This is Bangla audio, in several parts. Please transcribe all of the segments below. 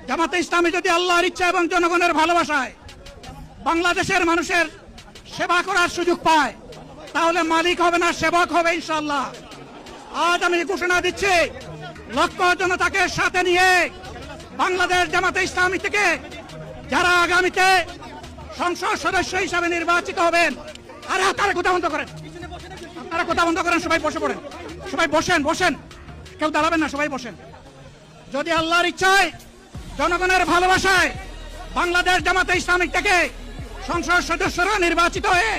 জামাতে ইসলামী যদি আল্লাহর ইচ্ছা এবং জনগণের ভালোবাসায় বাংলাদেশের মানুষের সেবা করার সুযোগ পায়, তাহলে মালিক হবে না, সেবক হবে ইনশাআল্লাহ। আজ আমি ঘোষণা দিচ্ছি, লক্ষ জনতাকে সাথে নিয়ে বাংলাদেশ জামাতে ইসলামী থেকে যারা আগামীতে সংসদ সদস্য হিসাবে নির্বাচিত হবেন, আরে আপনারা কথা বন্ধ করেন, আপনারা কথা বন্ধ করেন, সবাই বসে পড়েন, সবাই বসেন, বসেন, কেউ দাঁড়াবেন না, সবাই বসেন। যদি আল্লাহর ইচ্ছায় জনগণের ভালোবাসায় বাংলাদেশ জামাতে ইসলামী থেকে সংসদ সদস্যরা নির্বাচিত হয়ে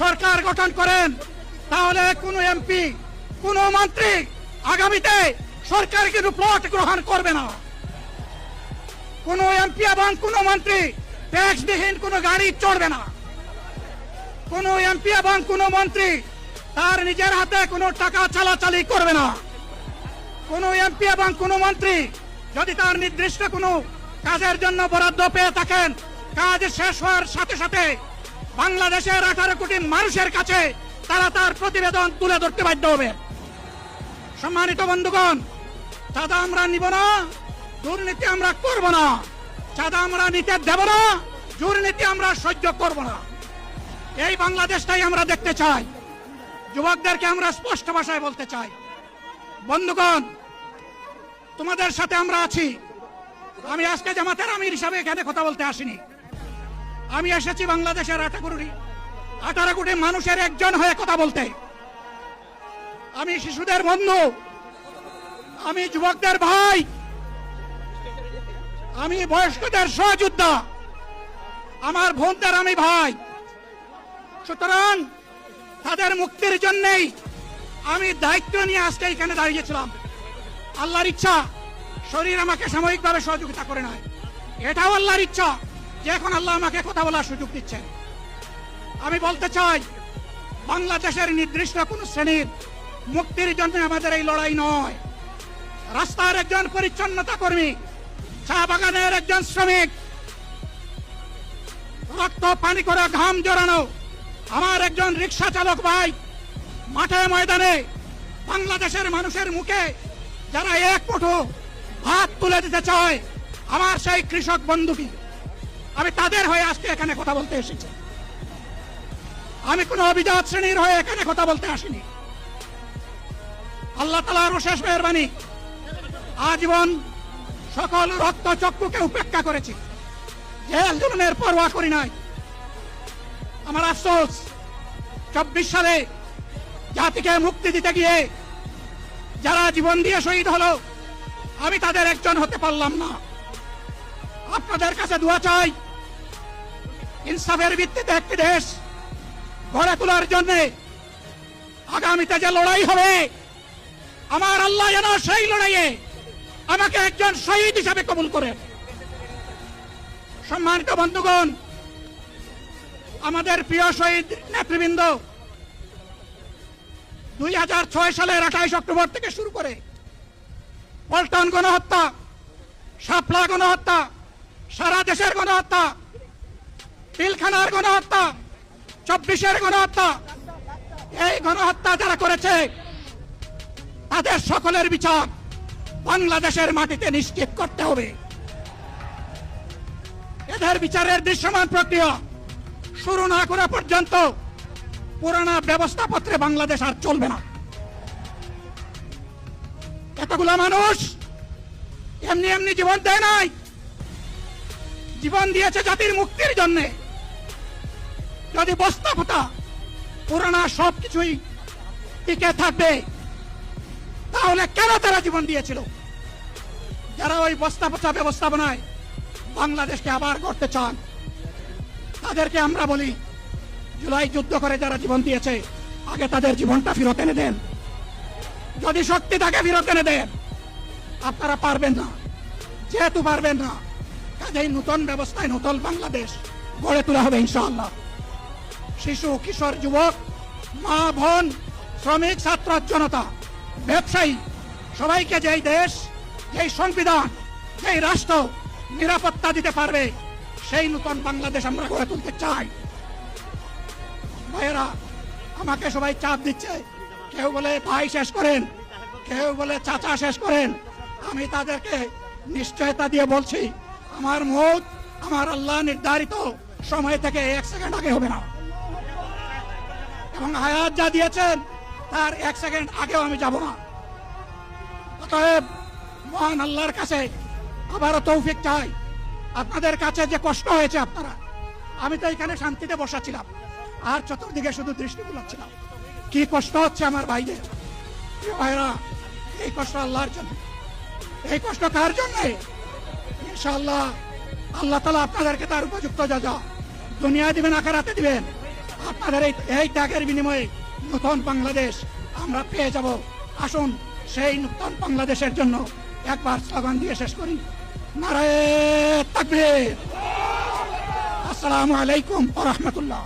সরকার গঠন করেন, তাহলে কোন এমপি, কোন মন্ত্রী আগামীতে সরকার কিন্তু প্লট গ্রহণ করবে না। কোন এমপি এবং কোন মন্ত্রী ট্যাক্সবিহীন কোন গাড়ি চড়বে না। কোন এমপি এবং কোন মন্ত্রী তার নিজের হাতে কোনো টাকা চালাচালি করবে না। কোন এমপি এবং কোন মন্ত্রী যদি তার নির্দিষ্ট কোনো কাজের জন্য বরাদ্দ পেয়ে থাকেন, কাজ শেষ হওয়ার সাথে সাথে বাংলাদেশের 18 কোটি মানুষের কাছে তারা তার প্রতিবেদন তুলে ধরতে বাধ্য হবে। সম্মানিত বন্ধুগণ, চাঁদা আমরা নিব না, দুর্নীতি আমরা করব না। চাঁদা আমরা নিতে দেব না, দুর্নীতি আমরা সহ্য করব না। এই বাংলাদেশটাই আমরা দেখতে চাই। যুবকদেরকে আমরা স্পষ্ট ভাষায় বলতে চাই, বন্ধুগণ, তোমাদের সাথে আমরা আছি। আমি আজকে জামাতের আমির হিসাবে এখানে কথা বলতে আসিনি। আমি এসেছি বাংলাদেশের 18 কোটি মানুষের একজন হয়ে কথা বলতে। আমি শিশুদের বন্ধু, আমি যুবকদের ভাই, আমি বয়স্কদের সহযোদ্ধা, আমার বোনদের আমি ভাই। সুতরাং তাদের মুক্তির জন্যই আমি দায়িত্ব নিয়ে আজকে এখানে দাঁড়িয়েছিলাম। আল্লাহর ইচ্ছা শরীর আমাকে সাময়িকভাবে সহযোগিতা করে নাই, এটাও আল্লাহর ইচ্ছা যে এখন আল্লাহ আমাকে কথা বলার সুযোগ দিচ্ছেন। আমি বলতে চাই, বাংলাদেশের নির্দিষ্ট কোন শ্রেণীর মুক্তির জন্য আমাদের এই লড়াই নয়। রাস্তার একজন পরিচ্ছন্নতা কর্মী, চা বাগানের একজন শ্রমিক, রক্ত পানি করে ঘাম জড়ানো আমার একজন রিক্সা চালক ভাই, মাঠে ময়দানে বাংলাদেশের মানুষের মুখে যারা এক মুঠো ভাত তুলে দিতে চায়, আমার সেই কৃষক বন্ধুকে, আমি তাদের হয়ে আজকে এখানে কথা বলতে এসেছি। আমি কোন অভিজাত শ্রেণীর হয়ে এখানে কথা বলতে আসিনি। আল্লাহ তাআলার অশেষ মেহেরবানি, আজীবন সকল রক্ত চক্ষুকে উপেক্ষা করেছি, জেল জুলুমের পরোয়া করি নাই। আমার আফসোস, 24 সালে জাতিকে মুক্তি দিতে গিয়ে যারা জীবন দিয়ে শহীদ হলো, আমি তাদের একজন হতে পারলাম না। আপনাদের কাছে দোয়া চাই, ইনসাফের ভিত্তিতে একটি দেশ গড়ে তোলার জন্য আগামীতে যে লড়াই হবে, আমার আল্লাহ যেন সেই লড়াইয়ে আমাকে একজন শহীদ হিসাবে কবুল করেন। সম্মানিত বন্ধুগণ, আমাদের প্রিয় শহীদ নেতৃবৃন্দ 2006 সালের 28 অক্টোবর থেকে শুরু করে পল্টন গণহত্যা, শাপলা গণহত্যা, সারা দেশের গণহত্যা, পিলখানার গণহত্যা, 24-এর গণহত্যা, এই গণহত্যা যারা করেছে তাদের সকলের বিচার বাংলাদেশের মাটিতে নিশ্চিত করতে হবে। এদের বিচারের দৃশ্যমান প্রক্রিয়া শুরু না করা পর্যন্ত পুরানা ব্যবস্থাপত্রে বাংলাদেশ আর চলবে না। এতগুলো মানুষ এমনি এমনি জীবন দেয় নাই, জীবন দিয়েছে জাতির মুক্তির জন্য। যদি বস্তাপটা পুরানা সবকিছুই টিকে থাকবে, তাহলে কেন তারা জীবন দিয়েছিল? যারা ওই বস্তাপচা ব্যবস্থাপনায় বাংলাদেশকে আবার গড়তে চান, তাদেরকে আমরা বলি, জুলাই যুদ্ধ করে যারা জীবন দিয়েছে, আগে তাদের জীবনটা ফেরত এনে দেন। যদি শক্তি থাকে ফেরত এনে দেন। আপনারা পারবেন না, যেহেতু পারবেন না, কাজেই নতুন ব্যবস্থায় নতুন বাংলাদেশ গড়ে তোলা হবে ইনশাআল্লাহ। শিশু, কিশোর, যুবক, মা, বোন, শ্রমিক, ছাত্র জনতা, ব্যবসায়ী, সবাইকে যেই দেশ, যেই সংবিধান, যেই রাষ্ট্র নিরাপত্তা দিতে পারবে, সেই নতুন বাংলাদেশ আমরা গড়ে তুলতে চাই। ভাইয়েরা, আমাকে সবাই চাপ দিচ্ছে, কেউ বলে ভাই শেষ করেন, কেউ বলে চাচা শেষ করেন। আমি তাদেরকে নিশ্চয়তা দিয়ে বলছি, আমার মৌত আমার আল্লাহ নির্ধারিত সময় থেকে 1 সেকেন্ড আগে হবে না, এবং হায়াত যা দিয়েছেন তার 1 সেকেন্ড আগেও আমি যাব না। অতএব মহান আল্লাহর কাছে আবারও তৌফিক চাই। আপনাদের কাছে যে কষ্ট হয়েছে আপনারা, আমি তো এখানে শান্তিতে বসাছিলাম আর চতুর্দিকে শুধু দৃষ্টি বুলাচ্ছিলাম। কি কষ্ট হচ্ছে আমার ভাইদের, ভাইরা, এই কষ্ট আল্লাহর জন্য। এই কষ্ট কার জন্য? ইনশাআল্লাহ আল্লাহ তাআলা আপনাদেরকে তার উপযুক্ত যা দুনিয়ায় দিবেন, আখিরাতে দিবেন। আপনাদের এই ত্যাগের বিনিময়ে নতুন বাংলাদেশ আমরা পেয়ে যাব। আসুন সেই নতুন বাংলাদেশের জন্য একবার স্লোগান দিয়ে শেষ করি। নারায়ে তাকবীর। আসসালামু আলাইকুম ওয়া রাহমাতুল্লাহ।